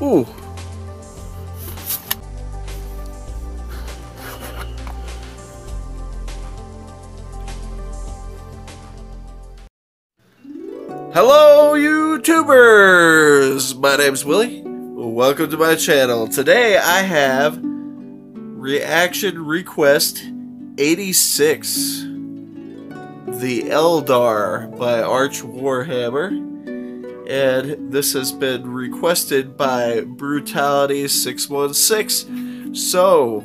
Ooh. Hello, YouTubers! My name's Willie. Welcome to my channel. Today I have Reaction Request 86, The Eldar by Arch Warhammer. And this has been requested by Brutality616. So,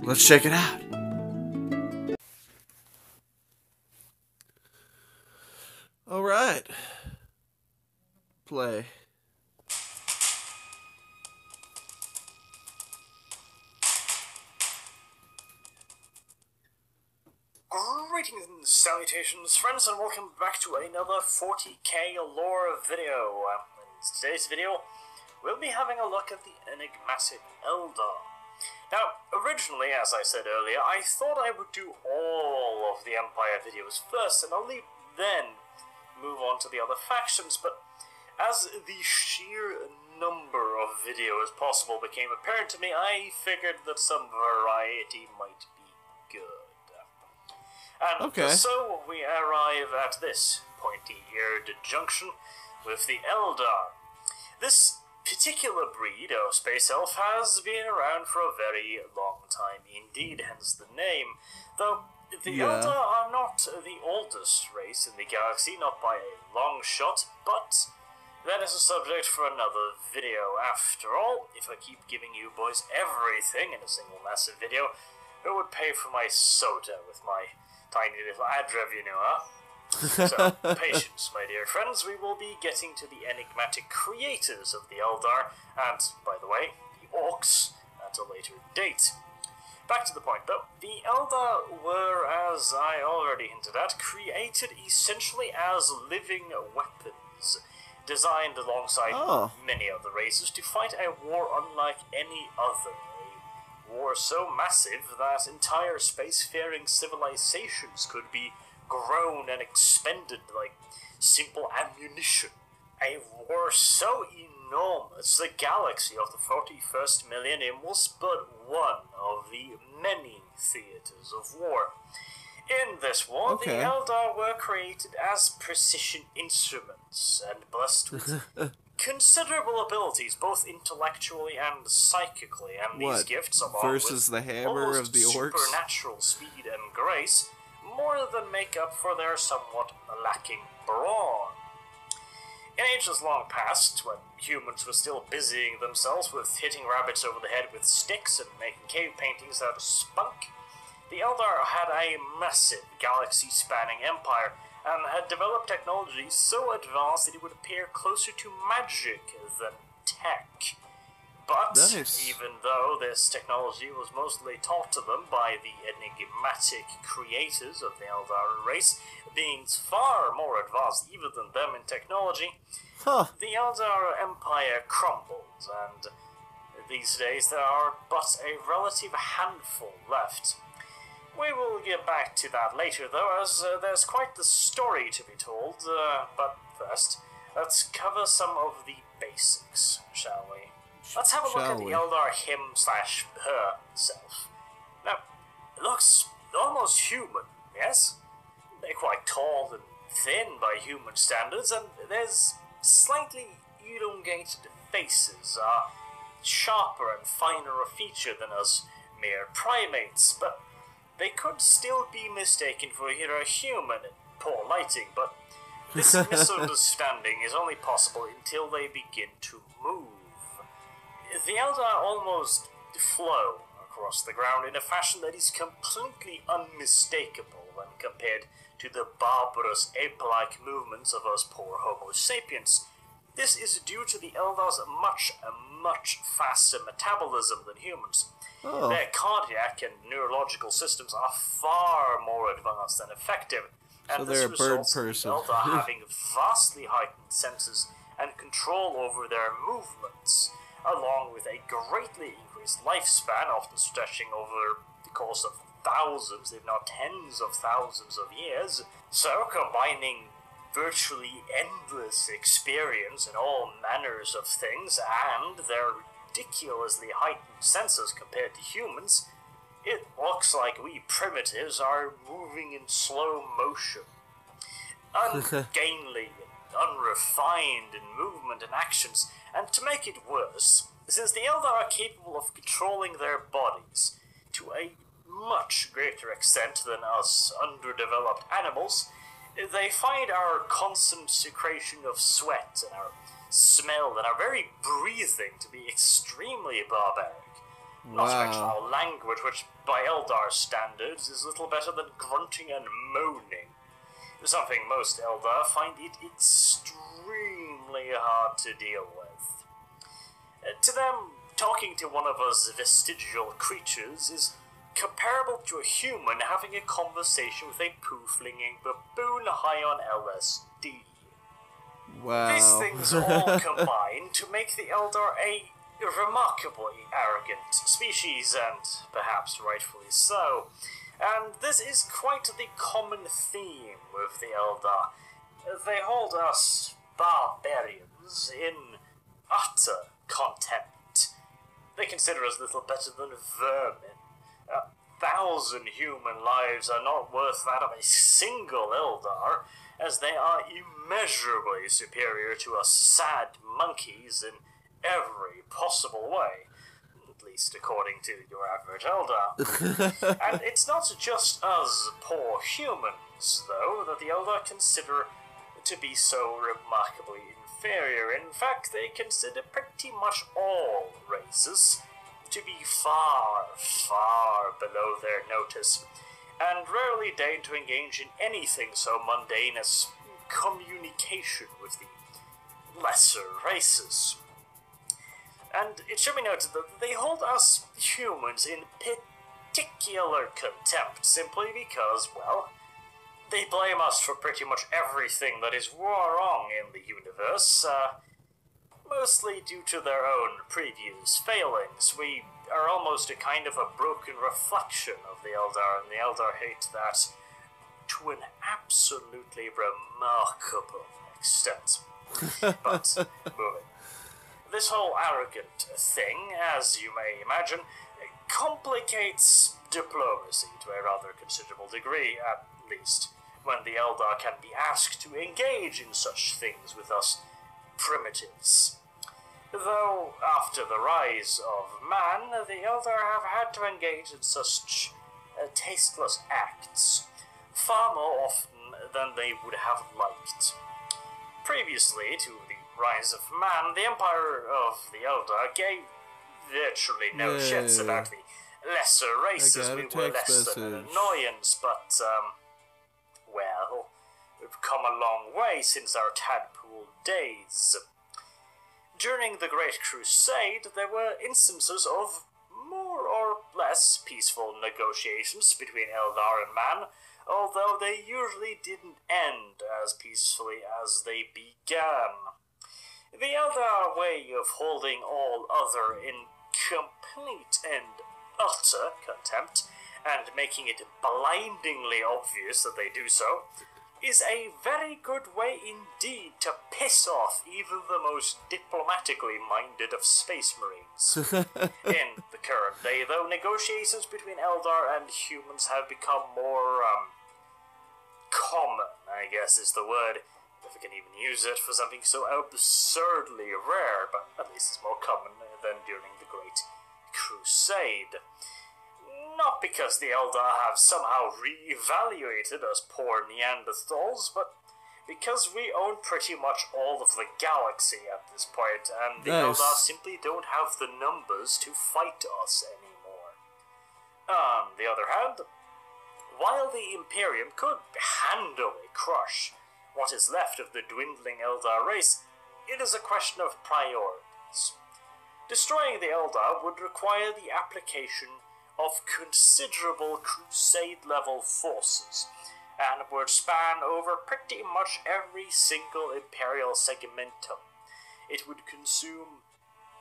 let's check it out. Alright. Play. Greetings and salutations, friends, and welcome back to another 40k lore video. In today's video, we'll be having a look at the enigmatic Eldar. Now, originally, as I said earlier, I thought I would do all of the Empire videos first, and only then move on to the other factions, but as the sheer number of videos possible became apparent to me, I figured that some variety might be good. And so we arrive at this pointy-eared junction with the Eldar. This particular breed of space elf has been around for a very long time indeed, hence the name, though the Eldar are not the oldest race in the galaxy, not by a long shot, but that is a subject for another video. After all, if I keep giving you boys everything in a single massive video, it would pay for my soda with my tiny little ad revenue, huh? So, patience, my dear friends, we will be getting to the enigmatic creators of the Eldar, and, by the way, the Orcs, at a later date. Back to the point, though. The Eldar were, as I already hinted at, created essentially as living weapons, designed alongside many other races to fight a war unlike any other. War so massive that entire spacefaring civilizations could be grown and expended like simple ammunition. A war so enormous, the galaxy of the 41st millennium was but one of the many theaters of war. In this war, the Eldar were created as precision instruments and blessed with considerable abilities, both intellectually and psychically, and these gifts, along versus with the hammer of the orcs, supernatural speed and grace, more than make up for their somewhat lacking brawn. In ages long past, when humans were still busying themselves with hitting rabbits over the head with sticks and making cave paintings out of spunk, the Eldar had a massive galaxy-spanning empire, and had developed technology so advanced that it would appear closer to magic than tech. But, even though this technology was mostly taught to them by the enigmatic creators of the Eldar race, being far more advanced even than them in technology, the Eldar Empire crumbled, and these days there are but a relative handful left. We will get back to that later, though, as there's quite the story to be told. But first, let's cover some of the basics, shall we? Let's have a look at the Eldar him/her self. Now, it looks almost human, yes? They're quite tall and thin by human standards, and there's slightly elongated faces, sharper and finer of feature than us mere primates, but they could still be mistaken for either a human in poor lighting, but this misunderstanding is only possible until they begin to move. The Eldar almost flow across the ground in a fashion that is completely unmistakable when compared to the barbarous ape-like movements of us poor Homo sapiens. This is due to the Eldar's much faster metabolism than humans. Their cardiac and neurological systems are far more advanced and effective, and this results in the Eldar having vastly heightened senses and control over their movements, along with a greatly increased lifespan, often stretching over the course of thousands, if not tens of thousands of years. So, combining virtually endless experience in all manners of things and their ridiculously heightened senses compared to humans, it looks like we primitives are moving in slow motion. Ungainly and unrefined in movement and actions, and to make it worse, since the Eldar are capable of controlling their bodies to a much greater extent than us underdeveloped animals, they find our constant secretion of sweat and our smell and our very breathing to be extremely barbaric. Not to mention our language, which by Eldar standards is little better than grunting and moaning. Something most Eldar find it extremely hard to deal with. To them, talking to one of us vestigial creatures is comparable to a human having a conversation with a poo-flinging baboon high on LSD. Wow. These things all combine to make the Eldar a remarkably arrogant species, and perhaps rightfully so. And this is quite the common theme with the Eldar. They hold us barbarians in utter contempt. They consider us little better than vermin. 1,000 human lives are not worth that of a single Eldar, as they are immeasurably superior to us sad monkeys in every possible way, at least according to your average Eldar. And it's not just us poor humans, though, that the Eldar consider to be so remarkably inferior. In fact, they consider pretty much all races to be far, far below their notice, and rarely deign to engage in anything so mundane as communication with the lesser races. And it should be noted that they hold us humans in particular contempt simply because, well, they blame us for pretty much everything that is wrong in the universe, mostly due to their own previous failings. We are almost a kind of a broken reflection of the Eldar, and the Eldar hate that to an absolutely remarkable extent. But, moving. This whole arrogant thing, as you may imagine, complicates diplomacy to a rather considerable degree, at least, when the Eldar can be asked to engage in such things with us primitives. Though, after the rise of man, the Eldar have had to engage in such tasteless acts far more often than they would have liked. Previously to the rise of man, the Empire of the Eldar gave virtually no shits about the lesser races. We were less than an annoyance, but, well, we've come a long way since our tadpole days. During the Great Crusade, there were instances of more or less peaceful negotiations between Eldar and man, although they usually didn't end as peacefully as they began. The Eldar way of holding all other in complete and utter contempt, and making it blindingly obvious that they do so, is a very good way indeed to piss off even the most diplomatically minded of space marines. In the current day, though, negotiations between Eldar and humans have become more, common, I guess is the word, if we can even use it for something so absurdly rare, but at least it's more common than during the Great Crusade. Not because the Eldar have somehow re-evaluated us poor Neanderthals, but because we own pretty much all of the galaxy at this point, and the Eldar simply don't have the numbers to fight us anymore. On the other hand, while the Imperium could handily crush what is left of the dwindling Eldar race, it is a question of priorities. Destroying the Eldar would require the application of considerable Crusade-level forces, and would span over pretty much every single Imperial segmentum. It would consume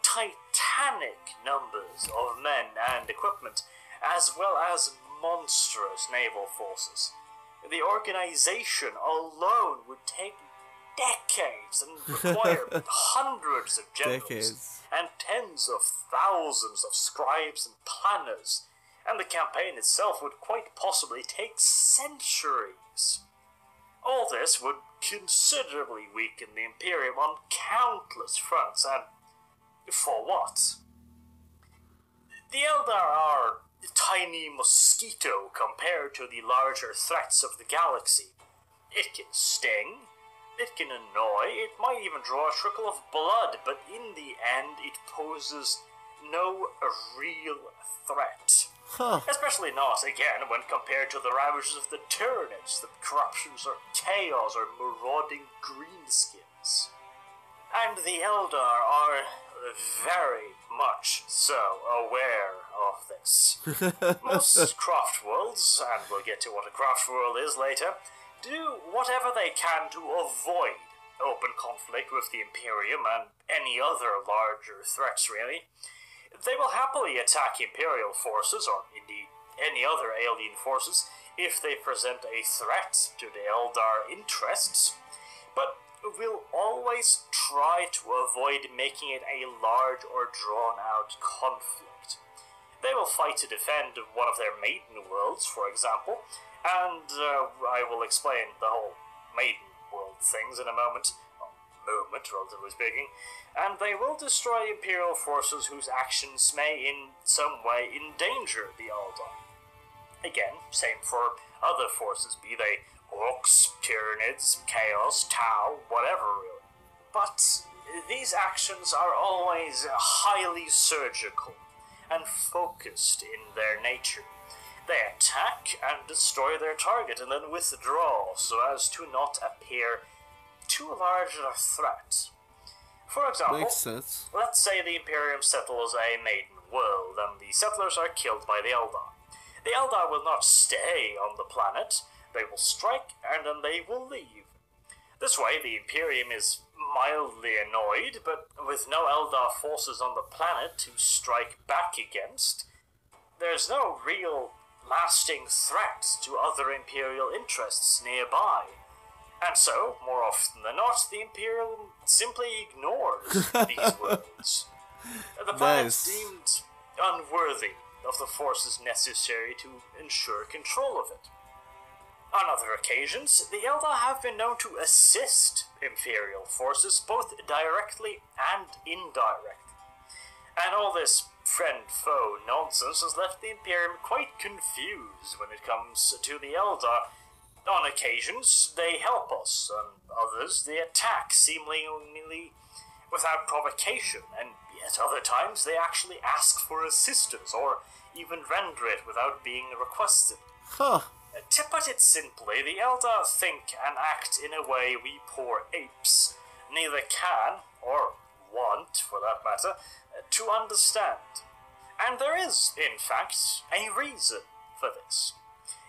titanic numbers of men and equipment, as well as monstrous naval forces. The organization alone would take decades and require hundreds of generals Decades. and tens of thousands of scribes and planners, and the campaign itself would quite possibly take centuries. All this would considerably weaken the Imperium on countless fronts, and for what? The Eldar are a tiny mosquito compared to the larger threats of the galaxy. It can sting, it can annoy, it might even draw a trickle of blood, but in the end it poses no real threat. Especially not, again, when compared to the ravages of the Tyranids, the corruptions or chaos or marauding greenskins. And the Eldar are very much so aware of this. Most craft worlds, and we'll get to what a craft world is later, do whatever they can to avoid open conflict with the Imperium and any other larger threats, really. They will happily attack Imperial forces, or indeed any other alien forces, if they present a threat to the Eldar interests, but will always try to avoid making it a large or drawn-out conflict. They will fight to defend one of their maiden worlds, for example, and I will explain the whole maiden world things in a moment, relatively speaking, and they will destroy Imperial forces whose actions may in some way endanger the Eldar. Again, same for other forces, be they Orcs, Tyranids, Chaos, Tau, whatever really. But these actions are always highly surgical and focused in their nature. They attack and destroy their target and then withdraw so as to not appear too large a threat. For example, Makes sense. Let's say the Imperium settles a maiden world and the settlers are killed by the Eldar. The Eldar will not stay on the planet, they will strike and then they will leave. This way the Imperium is mildly annoyed, but with no Eldar forces on the planet to strike back against, there's no real lasting threat to other Imperial interests nearby. And so, more often than not, the Imperium simply ignores these worlds. The planet's deemed unworthy of the forces necessary to ensure control of it. On other occasions, the Eldar have been known to assist Imperial forces both directly and indirectly. And all this friend-foe nonsense has left the Imperium quite confused when it comes to the Eldar. On occasions, they help us, on others, they attack seemingly without provocation, and yet other times they actually ask for assistance, or even render it without being requested. To put it simply, the Eldar think and act in a way we poor apes neither can, or want, for that matter, to understand. And there is, in fact, a reason for this.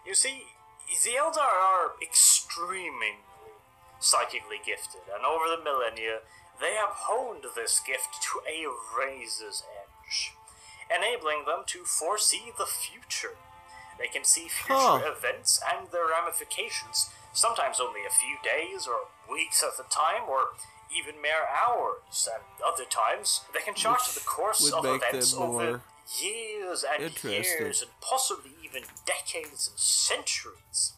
You see, the Eldar are extremely psychically gifted, and over the millennia, they have honed this gift to a razor's edge, enabling them to foresee the future. They can see future events and their ramifications, sometimes only a few days or weeks at a time, or even mere hours, and other times they can chart the course of events over years and years, and possibly even decades and centuries.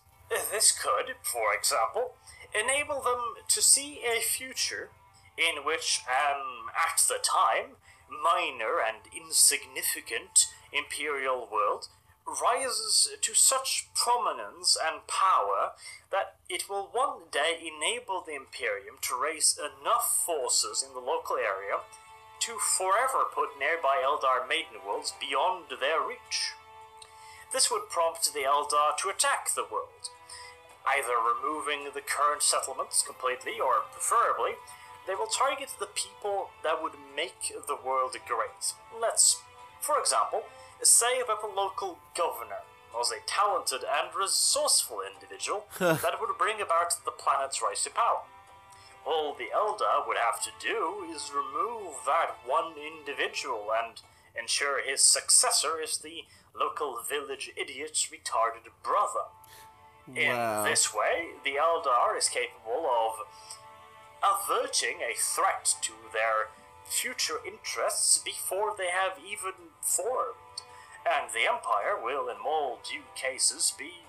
This could, for example, enable them to see a future in which at the time, minor and insignificant Imperial world rises to such prominence and power that it will one day enable the Imperium to raise enough forces in the local area to forever put nearby Eldar maiden worlds beyond their reach. This would prompt the Eldar to attack the world, either removing the current settlements completely, or preferably, they will target the people that would make the world great. Let's, for example, say that the local governor was a talented and resourceful individual that would bring about the planet's rise to power. All the Eldar would have to do is remove that one individual and ensure his successor is the local village idiot's retarded brother. In this way, the Eldar is capable of averting a threat to their future interests before they have even formed, and the Empire will, in all due cases, be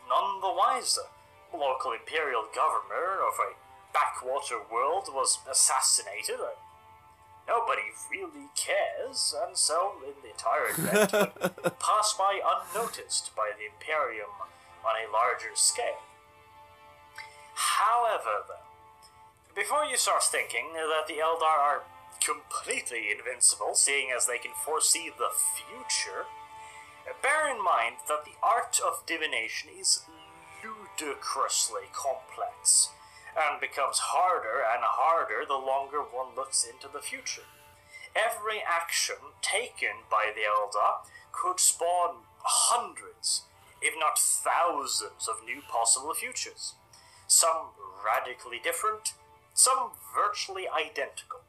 none the wiser. The local imperial governor of a backwater world was assassinated. Nobody really cares, and so the entire event would pass by unnoticed by the Imperium on a larger scale. However, though, before you start thinking that the Eldar are completely invincible, seeing as they can foresee the future, bear in mind that the art of divination is ludicrously complex, and becomes harder and harder the longer one looks into the future. Every action taken by the Eldar could spawn hundreds, if not thousands, of new possible futures. Some radically different, some virtually identical.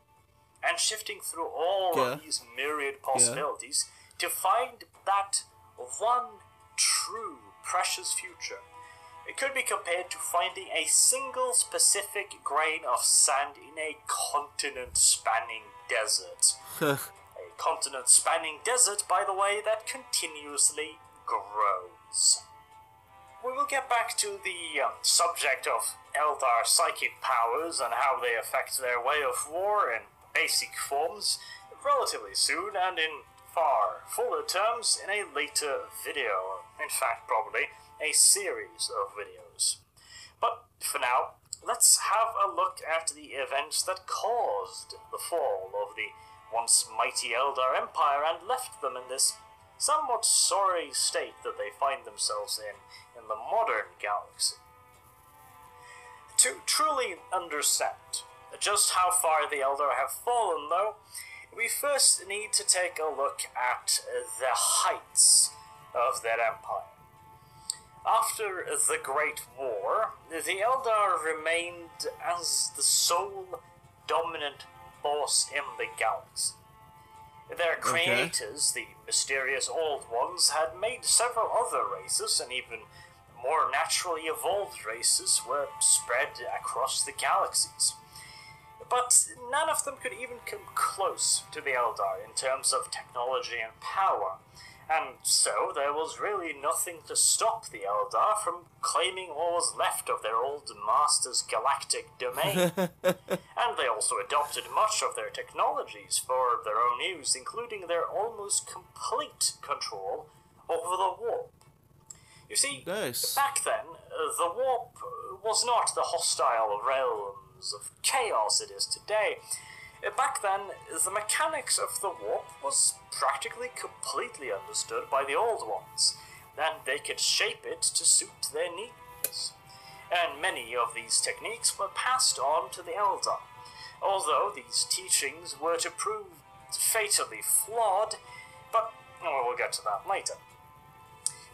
And shifting through all of these myriad possibilities to find that one true precious future. It could be compared to finding a single specific grain of sand in a continent-spanning desert. A continent-spanning desert, by the way, that continuously grows. We will get back to the subject of Eldar psychic powers and how they affect their way of war in basic forms relatively soon, and in far fuller terms in a later video. In fact, probably a series of videos. But for now, let's have a look at the events that caused the fall of the once mighty Eldar Empire and left them in this somewhat sorry state that they find themselves in the modern galaxy. To truly understand just how far the Eldar have fallen, though, we first need to take a look at the heights of that empire. After the Great War, the Eldar remained as the sole dominant force in the galaxy. Their creators, the mysterious Old Ones, had made several other races, and even more naturally evolved races were spread across the galaxies. But none of them could even come close to the Eldar in terms of technology and power, and so there was really nothing to stop the Eldar from claiming what was left of their old master's galactic domain. And they also adopted much of their technologies for their own use, including their almost complete control over the warp. You see, back then, the warp was not the hostile realms of chaos it is today. Back then, the mechanics of the warp was practically completely understood by the Old Ones, and they could shape it to suit their needs. And many of these techniques were passed on to the Eldar, although these teachings were to prove fatally flawed, but we'll get to that later.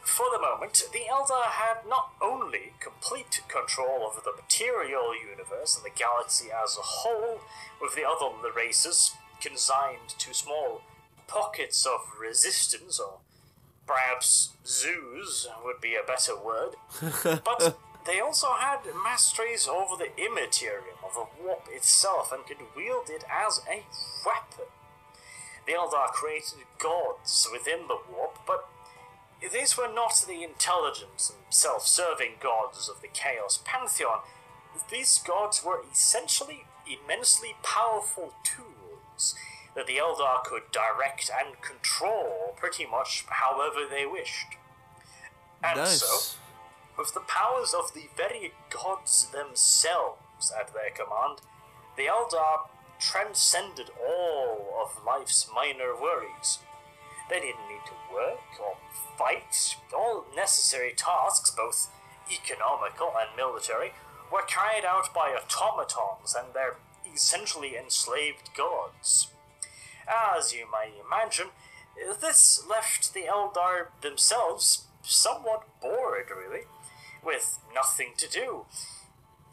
For the moment, the Eldar had not only complete control over the material universe and the galaxy as a whole, with the other races consigned to small pockets of resistance, or perhaps zoos would be a better word, but they also had masteries over the immaterial of the warp itself and could wield it as a weapon. The Eldar created gods within the warp, but these were not the intelligent and self-serving gods of the Chaos Pantheon. These gods were essentially immensely powerful tools that the Eldar could direct and control pretty much however they wished. And so, with the powers of the very gods themselves at their command, the Eldar transcended all of life's minor worries. They didn't need to work or fight. All necessary tasks, both economical and military, were carried out by automatons and their essentially enslaved gods. As you may imagine, this left the Eldar themselves somewhat bored, really, with nothing to do.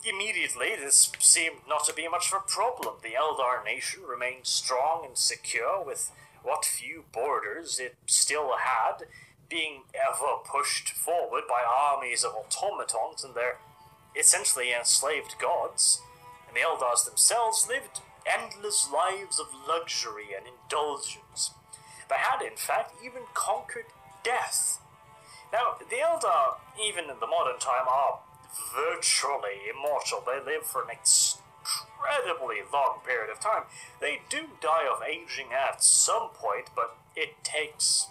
Immediately, this seemed not to be much of a problem. The Eldar nation remained strong and secure, with what few borders it still had, being ever pushed forward by armies of automatons and their essentially enslaved gods. and the Eldars themselves lived endless lives of luxury and indulgence. They had, in fact, even conquered death. Now, the Eldar, even in the modern time, are virtually immortal. They live for an incredibly long period of time. They do die of aging at some point, but it takes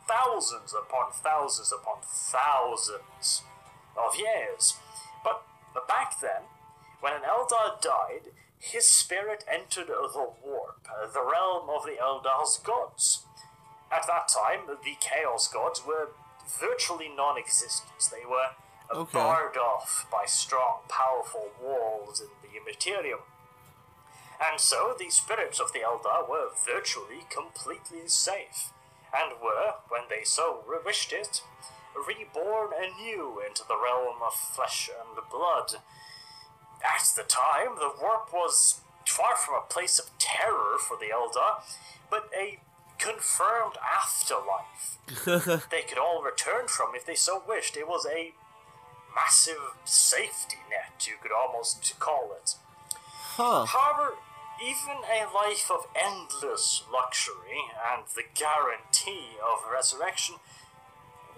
thousands upon thousands upon thousands of years. But back then, when an Eldar died, his spirit entered the warp, the realm of the Eldar's gods. At that time, the Chaos gods were virtually non-existent. They were barred off by strong, powerful walls in the Immaterium. And so the spirits of the Eldar were virtually completely safe, and were, when they so wished it, reborn anew into the realm of flesh and blood. At the time, the warp was far from a place of terror for the Eldar, but a confirmed afterlife they could all return from if they so wished. It was a massive safety net, you could almost call it. However, even a life of endless luxury and the guarantee of resurrection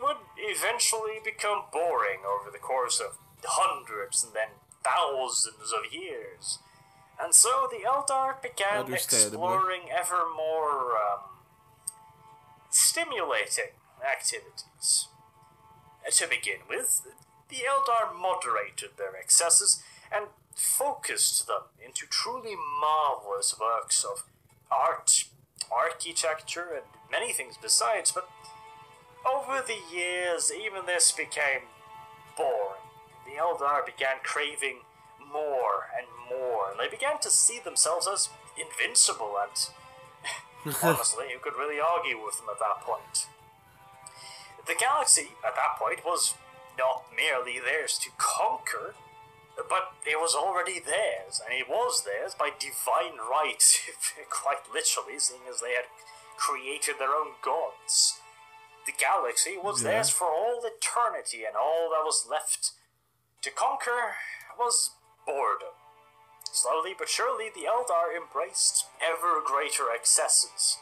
would eventually become boring over the course of hundreds and then thousands of years. And so the Eldar began exploring ever more stimulating activities. To begin with, the Eldar moderated their excesses and focused them into truly marvelous works of art, architecture, and many things besides, but over the years, even this became boring. The Eldar began craving more and more, and they began to see themselves as invincible, and honestly, you could really argue with them at that point. The galaxy, at that point, was not merely theirs to conquer, but it was already theirs, and it was theirs by divine right, quite literally, seeing as they had created their own gods. The galaxy was theirs for all eternity, and all that was left to conquer was boredom. Slowly but surely, the Eldar embraced ever greater excesses,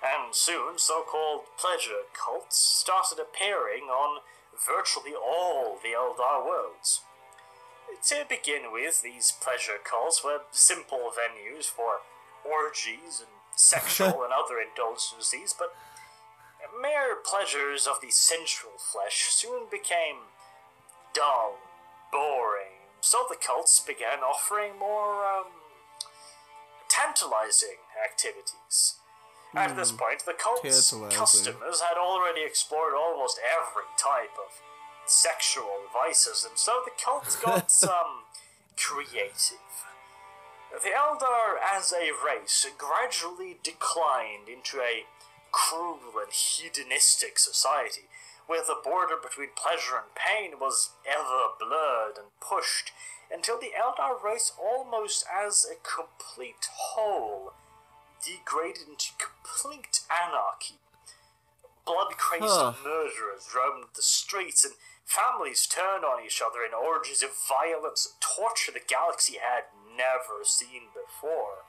and soon so-called pleasure cults started appearing on virtually all the Eldar worlds. To begin with, these pleasure cults were simple venues for orgies and sexual and other indulgences, but mere pleasures of the sensual flesh soon became dull, boring, so the cults began offering more tantalizing activities. At this point, the cult's customers had already explored almost every type of sexual vices, and so the cult got creative. The Eldar, as a race, gradually declined into a cruel and hedonistic society, where the border between pleasure and pain was ever blurred and pushed, until the Eldar race, almost as a complete whole, degraded into complete anarchy. Blood-crazed murderers roamed the streets, and families turned on each other in orgies of violence and torture the galaxy had never seen before.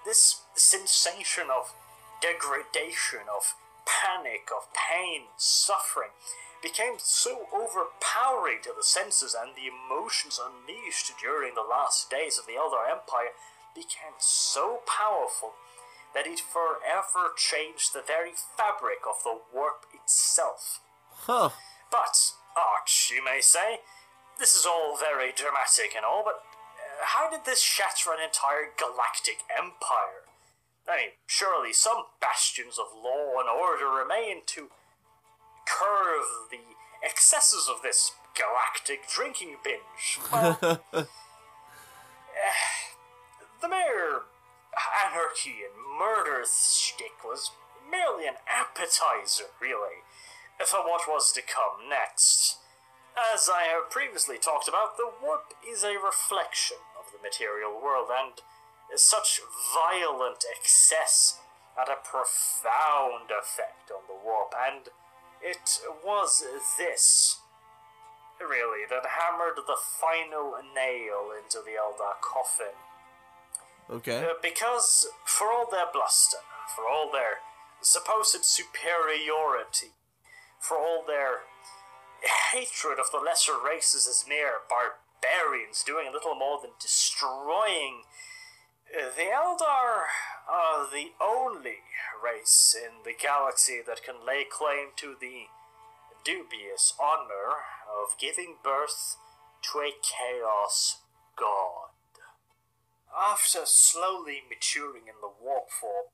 This sensation of degradation, of panic, of pain, suffering, became so overpowering to the senses, and the emotions unleashed during the last days of the Eldar Empire became so powerful that it forever changed the very fabric of the warp itself. But, Arch, you may say, this is all very dramatic and all, but how did this shatter an entire galactic empire? I mean, surely some bastions of law and order remain to curb the excesses of this galactic drinking binge. Well, the mere anarchy and murder shtick was merely an appetizer, really, for what was to come next. As I have previously talked about, the warp is a reflection of the material world, and such violent excess had a profound effect on the warp, and it was this really, that hammered the final nail into the Eldar coffin. Okay. Because, for all their bluster, for all their supposed superiority, for all their hatred of the lesser races as mere barbarians doing little more than destroying, the Eldar are the only race in the galaxy that can lay claim to the dubious honor of giving birth to a Chaos God. After slowly maturing in the warp for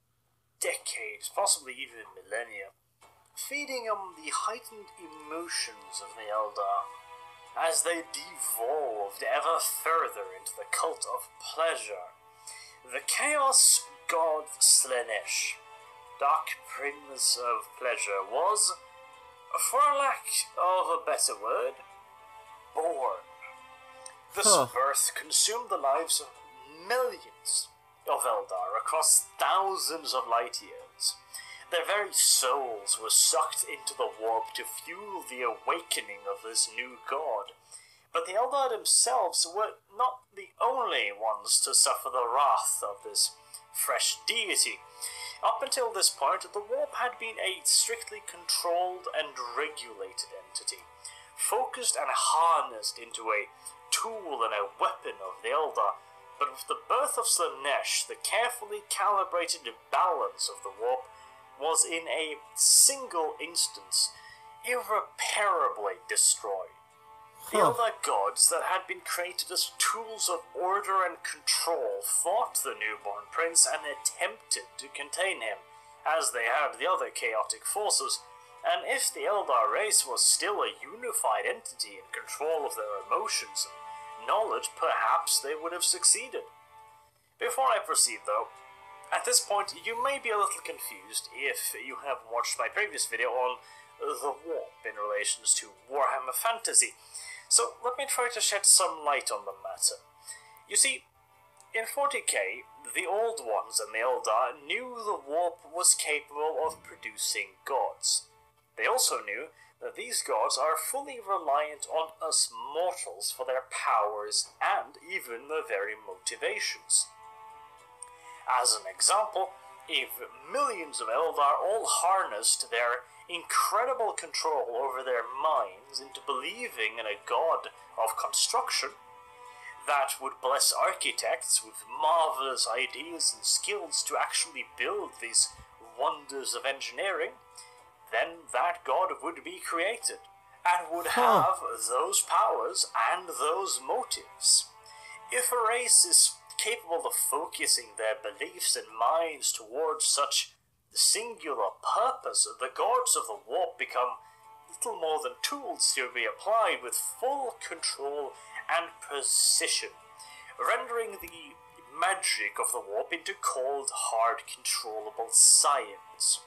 decades, possibly even millennia, feeding on the heightened emotions of the Eldar, as they devolved ever further into the cult of pleasure, the Chaos God Slaanesh, Dark Prince of Pleasure, was, for lack of a better word, born. This birth consumed the lives of millions of Eldar across thousands of light years. Their very souls were sucked into the warp to fuel the awakening of this new god. But the Eldar themselves were not the only ones to suffer the wrath of this fresh deity. Up until this point, the warp had been a strictly controlled and regulated entity, focused and harnessed into a tool and a weapon of the Eldar. But with the birth of Slaanesh, the carefully calibrated balance of the warp was in a single instance irreparably destroyed. The Eldar gods that had been created as tools of order and control fought the newborn prince and attempted to contain him, as they had the other chaotic forces, and if the Eldar race was still a unified entity in control of their emotions and knowledge, perhaps they would have succeeded. Before I proceed, though, at this point you may be a little confused if you have watched my previous video on the warp in relations to Warhammer Fantasy. So let me try to shed some light on the matter. You see, in 40k, the Old Ones and the Eldar knew the warp was capable of producing gods. They also knew that these gods are fully reliant on us mortals for their powers and even their very motivations. As an example, if millions of Eldar all harnessed their incredible control over their minds into believing in a god of construction that would bless architects with marvelous ideas and skills to actually build these wonders of engineering, then that god would be created and would have those powers and those motives. If a race is capable of focusing their beliefs and minds towards such singular purpose, the gods of the warp become little more than tools to be applied with full control and precision, rendering the magic of the warp into cold, hard, controllable science.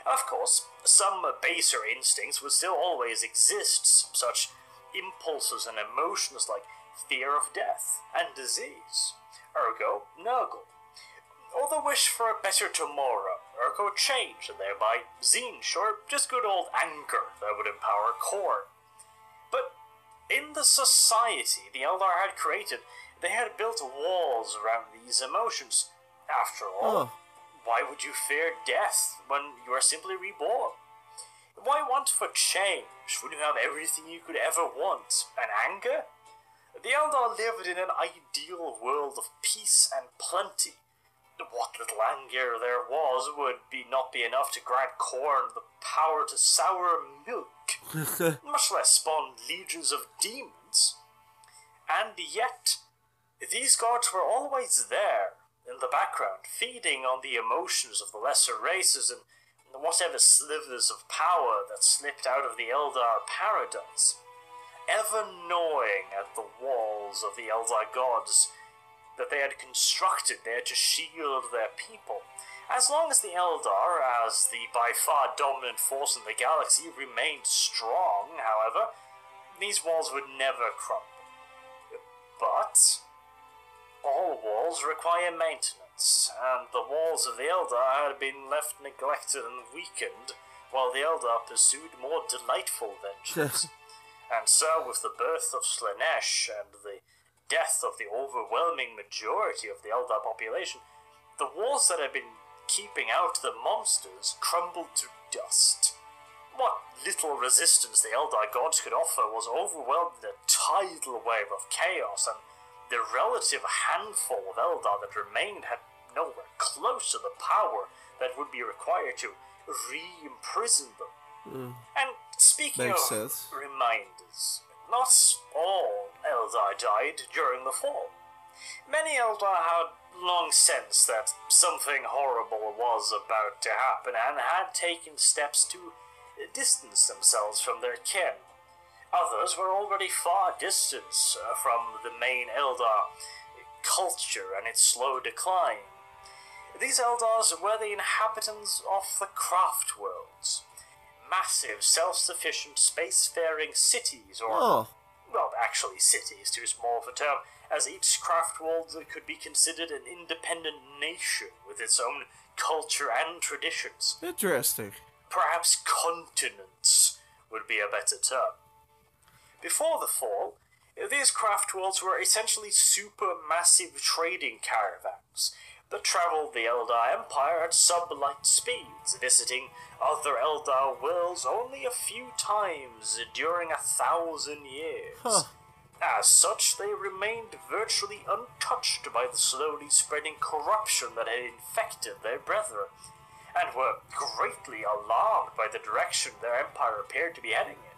Of course, some baser instincts would still always exist, such impulses and emotions like fear of death and disease, ergo Nurgle, or the wish for a better tomorrow, ergo change, and thereby Tzeentch, or just good old anger that would empower Khorne. But in the society the Eldar had created, they had built walls around these emotions. After all, why would you fear death when you are simply reborn? Why want for change when you have everything you could ever want? And anger? The Eldar lived in an ideal world of peace and plenty. What little anger there was would not be enough to grant Khorne the power to sour milk, much less spawn legions of demons. And yet, these gods were always there, in the background, feeding on the emotions of the lesser races and whatever slivers of power that slipped out of the Eldar paradise, ever gnawing at the walls of the Eldar gods that they had constructed there to shield their people. As long as the Eldar, as the by far dominant force in the galaxy, remained strong, however, these walls would never crumble. But all walls require maintenance, and the walls of the Eldar had been left neglected and weakened, while the Eldar pursued more delightful ventures. And so, with the birth of Slaanesh and the death of the overwhelming majority of the Eldar population, the walls that had been keeping out the monsters crumbled to dust. What little resistance the Eldar gods could offer was overwhelmed in a tidal wave of chaos, and the relative handful of Eldar that remained had nowhere close to the power that would be required to re-imprison them. And speaking Makes of sense. reminders, not all Eldar died during the fall. Many Eldar had long sensed that something horrible was about to happen and had taken steps to distance themselves from their kin. Others were already far distant from the main Eldar culture and its slow decline. These Eldars were the inhabitants of the craft worlds. Massive, self-sufficient, spacefaring cities, or, well, actually city is too small of a term, as each craft world could be considered an independent nation with its own culture and traditions. Interesting. Perhaps continents would be a better term. Before the fall, these craft worlds were essentially supermassive trading caravans that traveled the Eldar Empire at sublight speeds, visiting other Eldar worlds only a few times during 1,000 years. As such, they remained virtually untouched by the slowly spreading corruption that had infected their brethren, and were greatly alarmed by the direction their empire appeared to be heading in.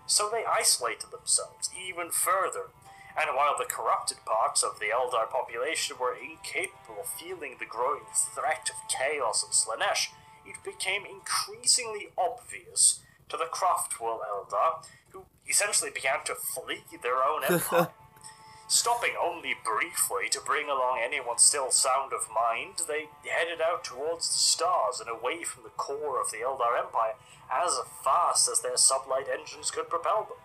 So they isolated themselves even further, and while the corrupted parts of the Eldar population were incapable of feeling the growing threat of chaos and Slaanesh, it became increasingly obvious to the Craftworld Eldar, who essentially began to flee their own empire. Stopping only briefly to bring along anyone still sound of mind, they headed out towards the stars and away from the core of the Eldar Empire as fast as their sublight engines could propel them.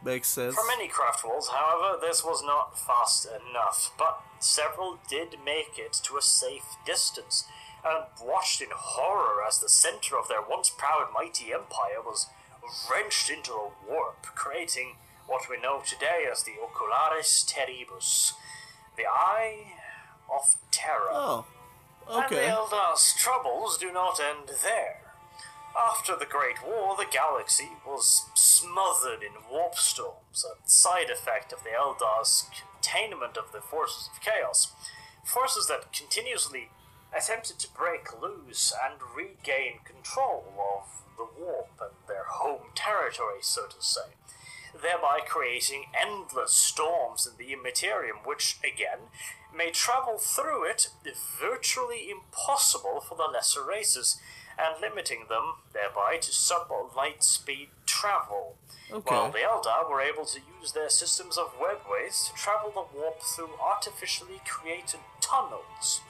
Makes sense. For many Craftworlds, however, this was not fast enough, but several did make it to a safe distance, and watched in horror as the center of their once proud mighty empire was wrenched into a warp, creating what we know today as the Ocularis Terribus, the Eye of Terror. Oh, okay. And the Eldar's troubles do not end there. After the Great War, the galaxy was smothered in warp storms, a side effect of the Eldar's containment of the forces of chaos, forces that continuously attempted to break loose and regain control of the warp and their home territory, so to say, thereby creating endless storms in the Immaterium, which, again, made travel through it virtually impossible for the lesser races, and limiting them, thereby, to sub-light speed travel, while the Eldar were able to use their systems of webways to travel the warp through artificially created tunnels.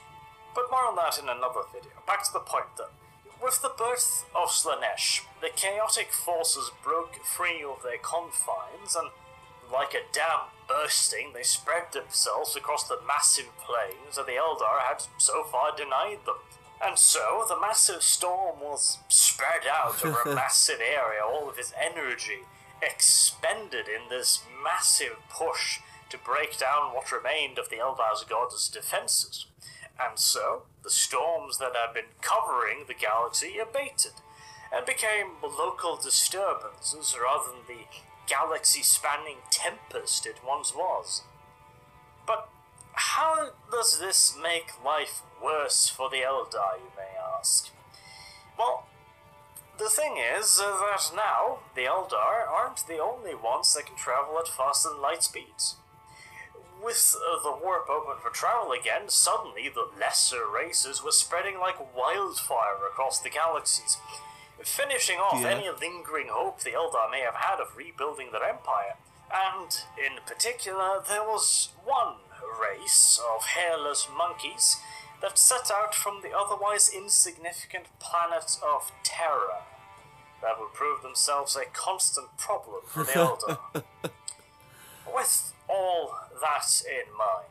But more on that in another video. Back to the point, though. With the birth of Slaanesh, the chaotic forces broke free of their confines, and like a dam bursting, they spread themselves across the massive plains that the Eldar had so far denied them. And so, the massive storm was spread out over a massive area, all of its energy expended in this massive push to break down what remained of the Eldar's gods' defenses. And so, the storms that had been covering the galaxy abated, and became local disturbances rather than the galaxy-spanning tempest it once was. But how does this make life worse for the Eldar, you may ask? Well, the thing is that now the Eldar aren't the only ones that can travel at faster than light speeds. With the warp open for travel again, suddenly the lesser races were spreading like wildfire across the galaxies, finishing off any lingering hope the Eldar may have had of rebuilding their empire. And, in particular, there was one race of hairless monkeys that set out from the otherwise insignificant planet of Terra that would prove themselves a constant problem for the Eldar. With all that in mind,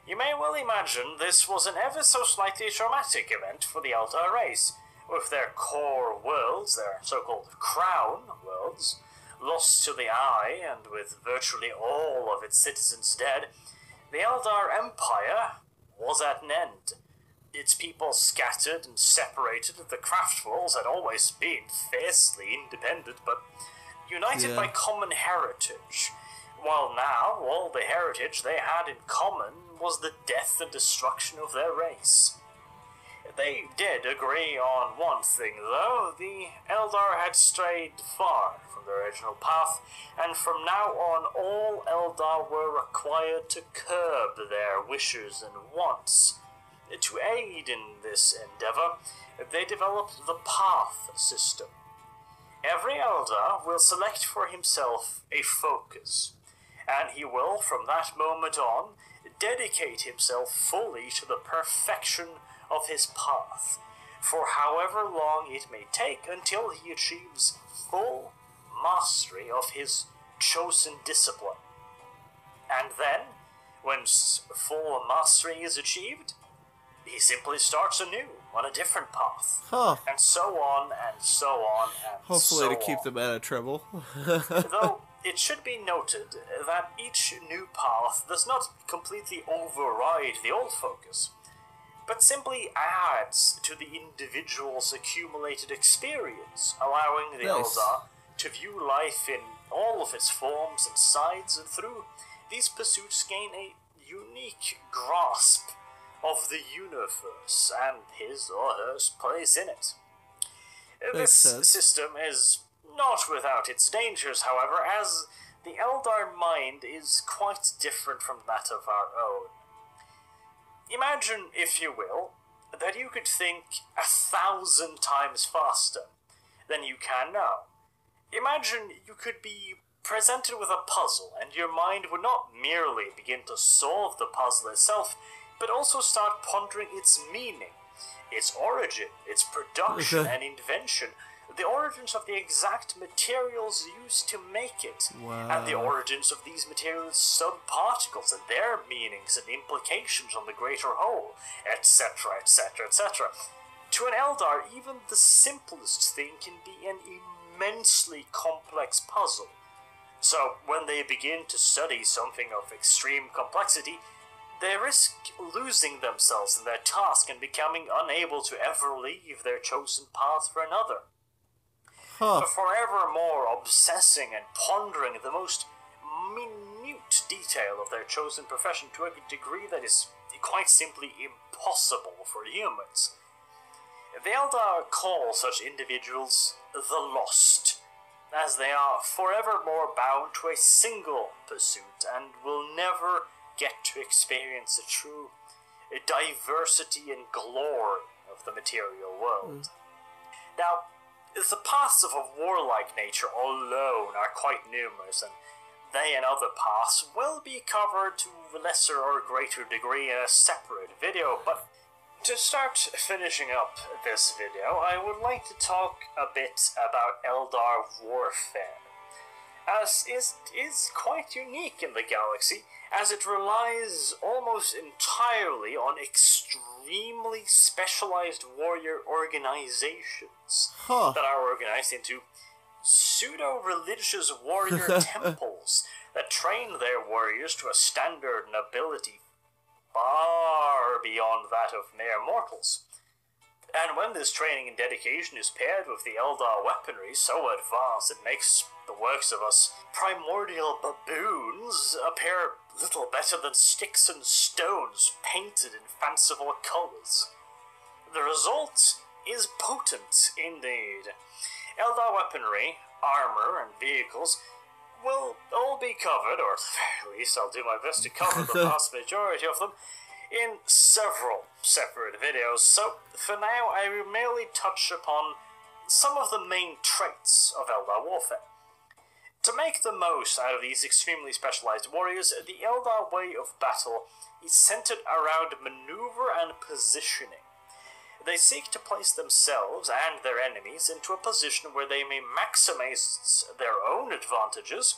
you may well imagine this was an ever so slightly traumatic event for the Eldar race, with their core worlds, their so-called crown worlds, lost to the eye and with virtually all of its citizens dead, the Eldar Empire was at an end. Its people scattered and separated, the Craftwalls had always been fiercely independent, but united by common heritage, while now all the heritage they had in common was the death and destruction of their race. They did agree on one thing, though. The Eldar had strayed far from their original path, and from now on all Eldar were required to curb their wishes and wants. To aid in this endeavor, they developed the Path system. Every Eldar will select for himself a focus, and he will, from that moment on, dedicate himself fully to the perfection of his path, for however long it may take until he achieves full mastery of his chosen discipline. And then, when full mastery is achieved, he simply starts anew on a different path. And so on, and so on, and Hopefully so to keep on. them out of trouble. Though, it should be noted that each new path does not completely override the old focus, but simply adds to the individual's accumulated experience, allowing the Eldar to view life in all of its forms and sides, and through these pursuits gain a unique grasp of the universe and his or her place in it. This system is not without its dangers, however, as the Eldar mind is quite different from that of our own. Imagine, if you will, that you could think 1,000 times faster than you can now. Imagine you could be presented with a puzzle, and your mind would not merely begin to solve the puzzle itself, but also start pondering its meaning, its origin, its production and invention, the origins of the exact materials used to make it, and the origins of these materials' subparticles and their meanings and implications on the greater whole, etc., etc., etc. To an Eldar, even the simplest thing can be an immensely complex puzzle. So, when they begin to study something of extreme complexity, they risk losing themselves in their task and becoming unable to ever leave their chosen path for another. Forevermore obsessing and pondering the most minute detail of their chosen profession to a degree that is quite simply impossible for humans. The Eldar call such individuals the Lost, as they are forevermore bound to a single pursuit and will never get to experience the true diversity and glory of the material world. Now, the paths of a warlike nature alone are quite numerous, and they and other paths will be covered to a lesser or greater degree in a separate video, but to start finishing up this video, I would like to talk a bit about Eldar warfare, as it is quite unique in the galaxy, as it relies almost entirely on extremely specialized warrior organizations that are organized into pseudo-religious warrior temples that train their warriors to a standard and ability far beyond that of mere mortals. And when this training and dedication is paired with the Eldar weaponry so advanced it makes the works of us primordial baboons appear little better than sticks and stones painted in fanciful colors, the result is potent indeed. Eldar weaponry, armor, and vehicles will all be covered, or at least I'll do my best to cover the vast majority of them, in several separate videos, so for now I will merely touch upon some of the main traits of Eldar warfare. To make the most out of these extremely specialized warriors, the Eldar way of battle is centered around maneuver and positioning. They seek to place themselves and their enemies into a position where they may maximize their own advantages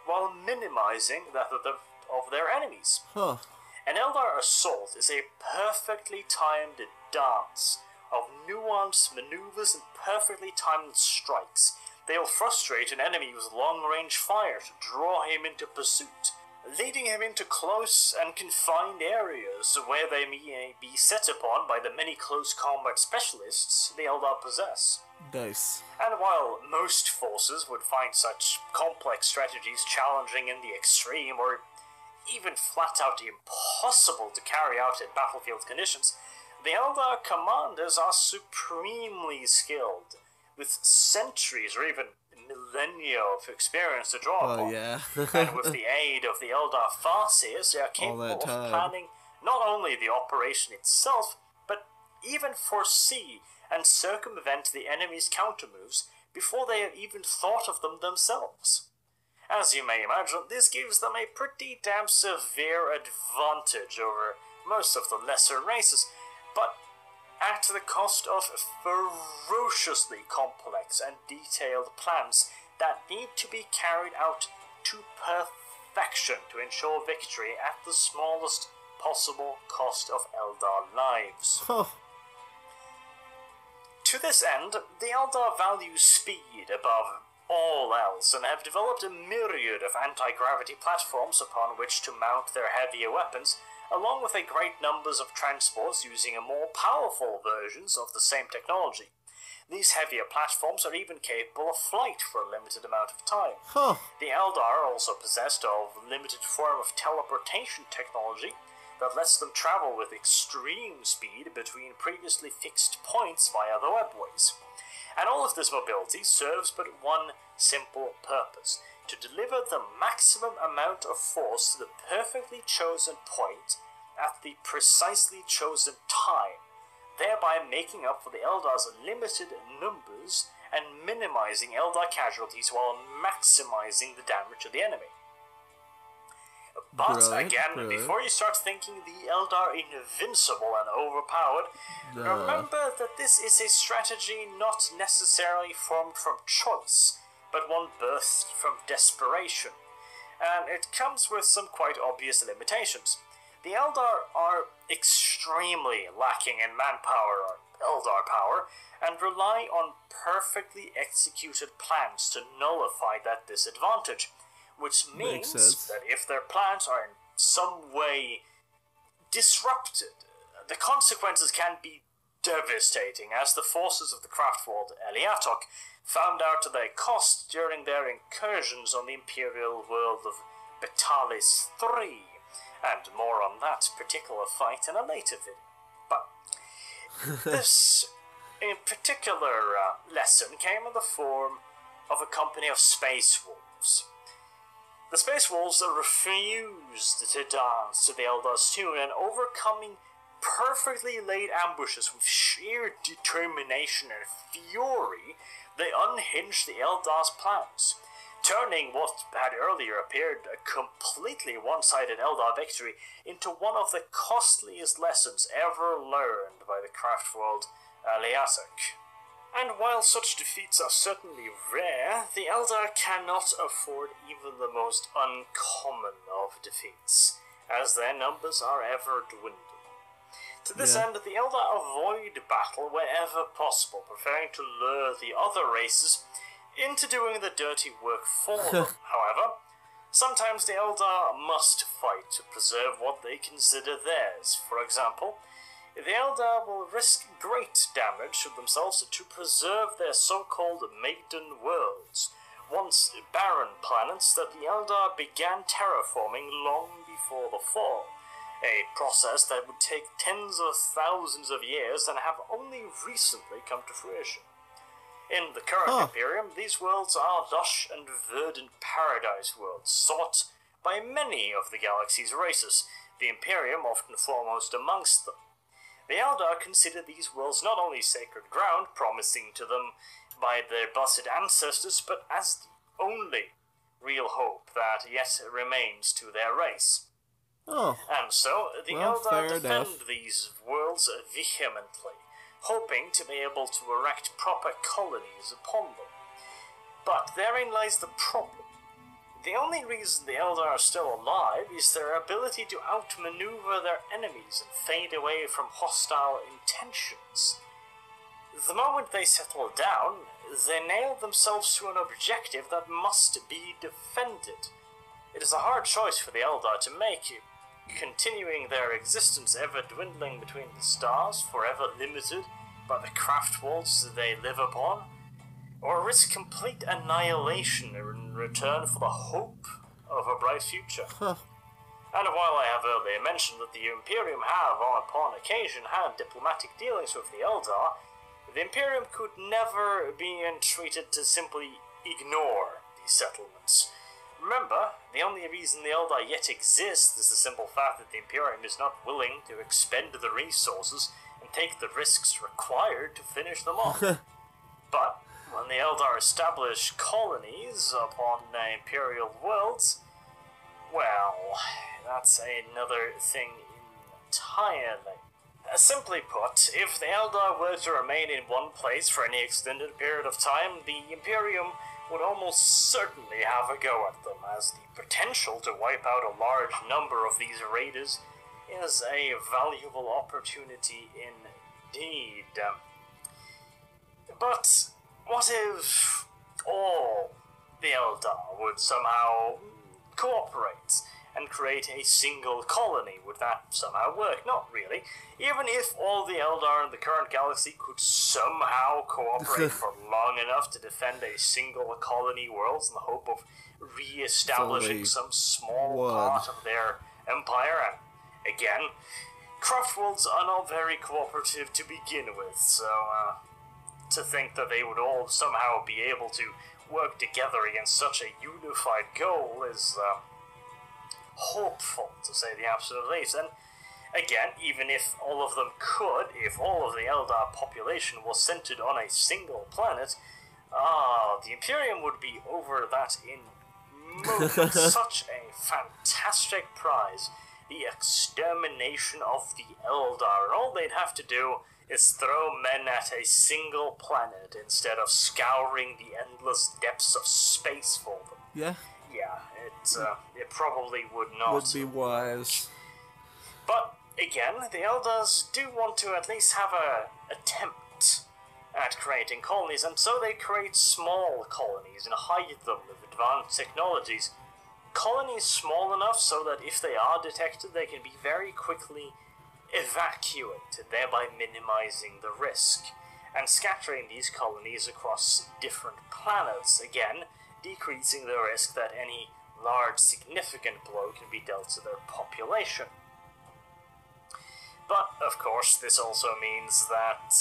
while minimizing that of their enemies. An Eldar assault is a perfectly timed dance of nuanced maneuvers and perfectly timed strikes they'll frustrate an enemy with long-range fire to draw him into pursuit, leading him into close and confined areas where they may be set upon by the many close combat specialists the Eldar possess. Nice. And while most forces would find such complex strategies challenging in the extreme, or even flat out impossible to carry out in battlefield conditions, the Eldar commanders are supremely skilled, with centuries or even millennia of experience to draw upon. Oh, yeah. And with the aid of the Eldar Farseers, they are capable of planning not only the operation itself, but even foresee and circumvent the enemy's countermoves before they have even thought of them themselves. As you may imagine, this gives them a pretty damn severe advantage over most of the lesser races, but at the cost of ferociously complex and detailed plans that need to be carried out to perfection to ensure victory at the smallest possible cost of Eldar lives. Oh. To this end, the Eldar value speed above all else and have developed a myriad of anti-gravity platforms upon which to mount their heavier weapons, along with a great numbers of transports using a more powerful versions of the same technology. These heavier platforms are even capable of flight for a limited amount of time. Huh. The Eldar are also possessed of a limited form of teleportation technology that lets them travel with extreme speed between previously fixed points via the webways. And all of this mobility serves but one simple purpose: to deliver the maximum amount of force to the perfectly chosen point at the precisely chosen time, thereby making up for the Eldar's limited numbers and minimizing Eldar casualties while maximizing the damage to the enemy. But again, before you start thinking the Eldar invincible and overpowered, remember that this is a strategy not necessarily formed from choice, but one birthed from desperation, and it comes with some quite obvious limitations. The Eldar are extremely lacking in manpower or Eldar power, and rely on perfectly executed plans to nullify that disadvantage, which means that if their plans are in some way disrupted, the consequences can be devastating, as the forces of the Craftworld Eliatok found out to their cost during their incursions on the Imperial world of Betalis III, and more on that particular fight in a later video. But this in particular lesson came in the form of a company of space wolves. The Space Wolves refused to dance to the Eldar's tune, and overcoming perfectly laid ambushes with sheer determination and fury, they unhinged the Eldar's plans, turning what had earlier appeared a completely one-sided Eldar victory into one of the costliest lessons ever learned by the Craftworld Aliatic. And while such defeats are certainly rare, the Eldar cannot afford even the most uncommon of defeats, as their numbers are ever dwindling. To this end, the Eldar avoid battle wherever possible, preferring to lure the other races into doing the dirty work for them. However, sometimes the Eldar must fight to preserve what they consider theirs. For example, the Eldar will risk great damage to themselves to preserve their so-called Maiden Worlds, once barren planets that the Eldar began terraforming long before the fall, a process that would take tens of thousands of years and have only recently come to fruition. In the current Imperium, these worlds are lush and verdant paradise worlds, sought by many of the galaxy's races, the Imperium often foremost amongst them. The Eldar consider these worlds not only sacred ground, promising to them by their blessed ancestors, but as the only real hope that yet remains to their race. And so, the Eldar defend these worlds vehemently, hoping to be able to erect proper colonies upon them. But therein lies the problem. The only reason the Eldar are still alive is their ability to outmaneuver their enemies and fade away from hostile intentions. The moment they settle down, they nail themselves to an objective that must be defended. It is a hard choice for the Eldar to make, continuing their existence ever dwindling between the stars, forever limited by the craft worlds they live upon, or risk complete annihilation in return for the hope of a bright future. And while I have earlier mentioned that the Imperium have, upon occasion, had diplomatic dealings with the Eldar, the Imperium could never be entreated to simply ignore these settlements. Remember, the only reason the Eldar yet exist is the simple fact that the Imperium is not willing to expend the resources and take the risks required to finish them off. But when the Eldar establish colonies upon Imperial worlds, well, that's another thing entirely. Simply put, if the Eldar were to remain in one place for any extended period of time, the Imperium would almost certainly have a go at them, as the potential to wipe out a large number of these raiders is a valuable opportunity indeed. But what if all the Eldar would somehow cooperate and create a single colony? Would that somehow work? Not really. Even if all the Eldar in the current galaxy could somehow cooperate for long enough to defend a single colony world in the hope of re-establishing some small part of their empire, and again, craft worlds are not very cooperative to begin with, so to think that they would all somehow be able to work together against such a unified goal is hopeful, to say the absolute least. And again, even if all of them could, if all of the Eldar population was centered on a single planet, the Imperium would be over that in moments. Such a fantastic prize, the extermination of the Eldar, and all they'd have to do is throw men at a single planet instead of scouring the endless depths of space for them. Yeah. Yeah, it probably would not. Would be wise. But, again, the Eldars do want to at least have a attempt at creating colonies, and so they create small colonies and hide them with advanced technologies. Colonies small enough so that if they are detected, they can be very quickly evacuated, thereby minimizing the risk, and scattering these colonies across different planets, again, decreasing the risk that any large significant blow can be dealt to their population. But, of course, this also means that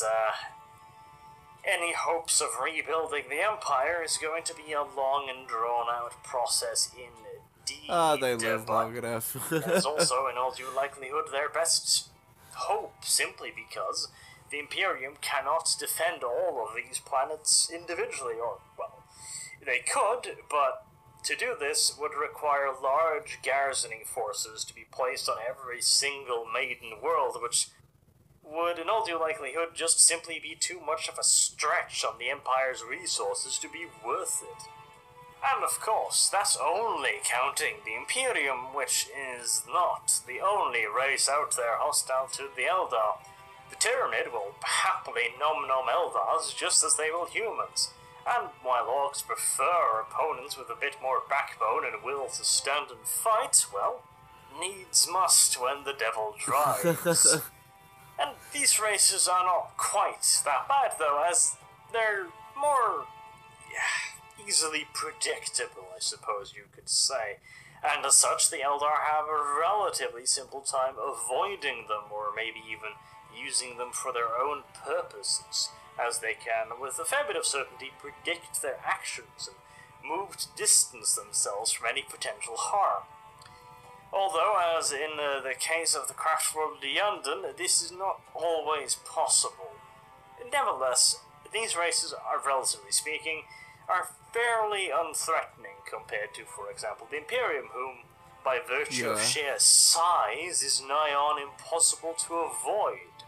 any hopes of rebuilding the Empire is going to be a long and drawn-out process indeed. They live long enough. There's also, in all due likelihood, their best hope, simply because the Imperium cannot defend all of these planets individually, or, well, they could, but to do this would require large garrisoning forces to be placed on every single maiden world, which would, in all due likelihood, just simply be too much of a stretch on the Empire's resources to be worth it. And of course, that's only counting the Imperium, which is not the only race out there hostile to the Eldar. The Tyranid will happily nom Eldars just as they will humans. And while orcs prefer opponents with a bit more backbone and will to stand and fight, well, needs must when the devil drives. And these races are not quite that bad, though, as they're more easily predictable, I suppose you could say. And as such, the Eldar have a relatively simple time avoiding them, or maybe even using them for their own purposes, as they can, with a fair bit of certainty, predict their actions and move to distance themselves from any potential harm. Although, as in the case of the craft world London, this is not always possible. Nevertheless, these races are, relatively speaking, are fairly unthreatening compared to, for example, the Imperium, whom, by virtue of sheer size, is nigh on impossible to avoid.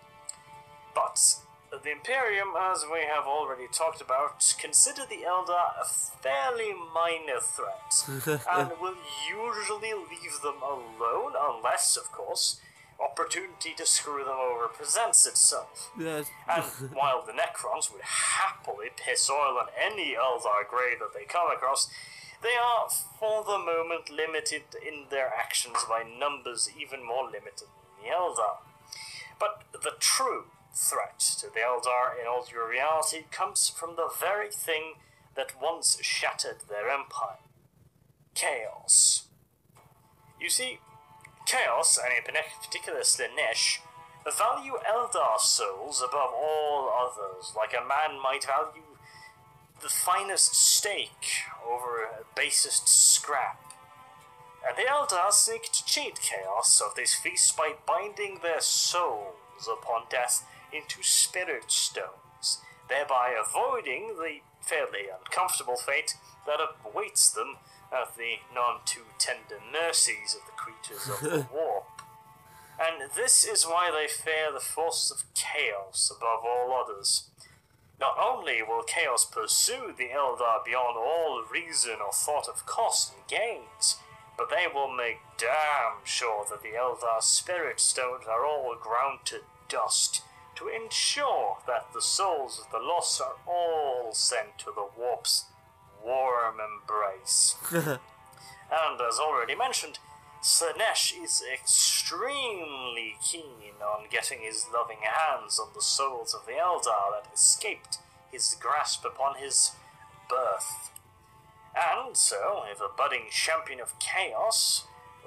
But the Imperium, as we have already talked about, consider the Eldar a fairly minor threat, and will usually leave them alone, unless, of course, opportunity to screw them over presents itself. Yes. And while the Necrons would happily piss oil on any Eldar grave that they come across, they are, for the moment, limited in their actions by numbers even more limited than the Eldar. But the true threat to the Eldar in all your reality comes from the very thing that once shattered their empire. Chaos. You see, Chaos, and in particular Slaanesh, value Eldar souls above all others, like a man might value the finest steak over a basest scrap. And the Eldar seek to cheat Chaos of this feast by binding their souls upon death into spirit stones, thereby avoiding the fairly uncomfortable fate that awaits them at the none-too-tender mercies of the creatures of the warp. And this is why they fear the forces of Chaos above all others. Not only will Chaos pursue the Eldar beyond all reason or thought of cost and gains, but they will make damn sure that the Eldar spirit stones are all ground to dust, to ensure that the souls of the lost are all sent to the warp's warm embrace. And as already mentioned, Slaanesh is extremely keen on getting his loving hands on the souls of the Eldar that escaped his grasp upon his birth. And so, if a budding champion of Chaos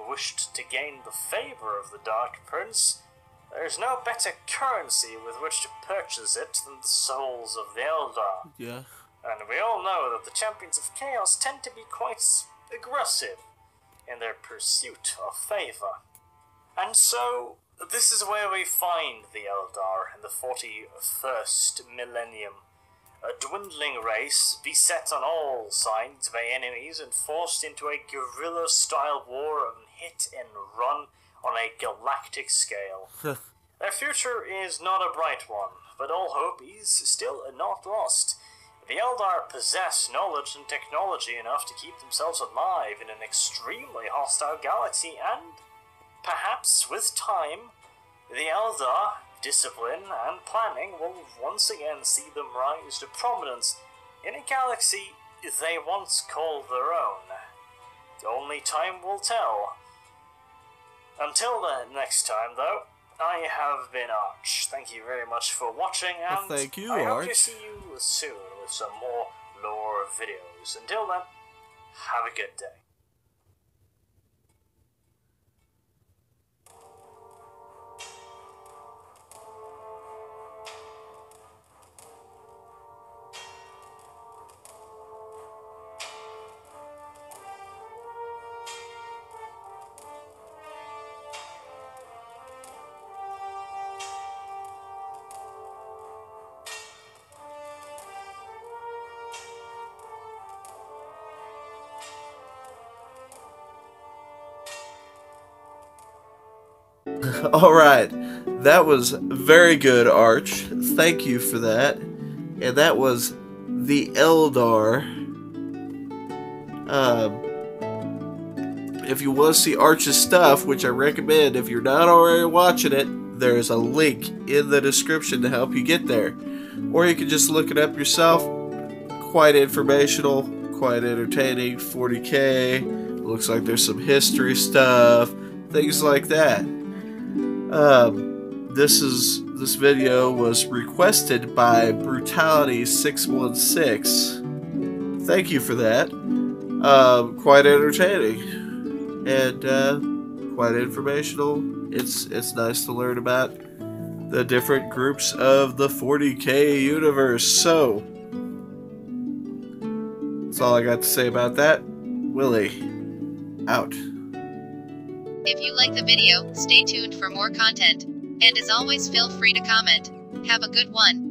wished to gain the favor of the Dark Prince, there is no better currency with which to purchase it than the souls of the Eldar. Yeah. And we all know that the champions of Chaos tend to be quite aggressive in their pursuit of favor. And so, this is where we find the Eldar in the 41st millennium. A dwindling race, beset on all sides by enemies and forced into a guerrilla-style war of hit and run on a galactic scale. Their future is not a bright one, but all hope is still not lost. The Eldar possess knowledge and technology enough to keep themselves alive in an extremely hostile galaxy, and perhaps with time, the Eldar, discipline and planning will once again see them rise to prominence in a galaxy they once called their own. Only time will tell. Until the next time, though, I have been Arch. Thank you very much for watching, and Well, thank you, I hope Arch. to see you soon with some more lore videos. Until then, have a good day. Alright, that was very good, Arch. Thank you for that. And that was the Eldar. If you want to see Arch's stuff, which I recommend if you're not already watching it, there's a link in the description to help you get there. Or you can just look it up yourself. Quite informational, quite entertaining, 40K. Looks like there's some history stuff, things like that. This video was requested by Brutality616. Thank you for that. Quite entertaining and quite informational. It's nice to learn about the different groups of the 40K universe. So that's all I got to say about that. Willie, out. If you like the video, stay tuned for more content. And as always, feel free to comment. Have a good one.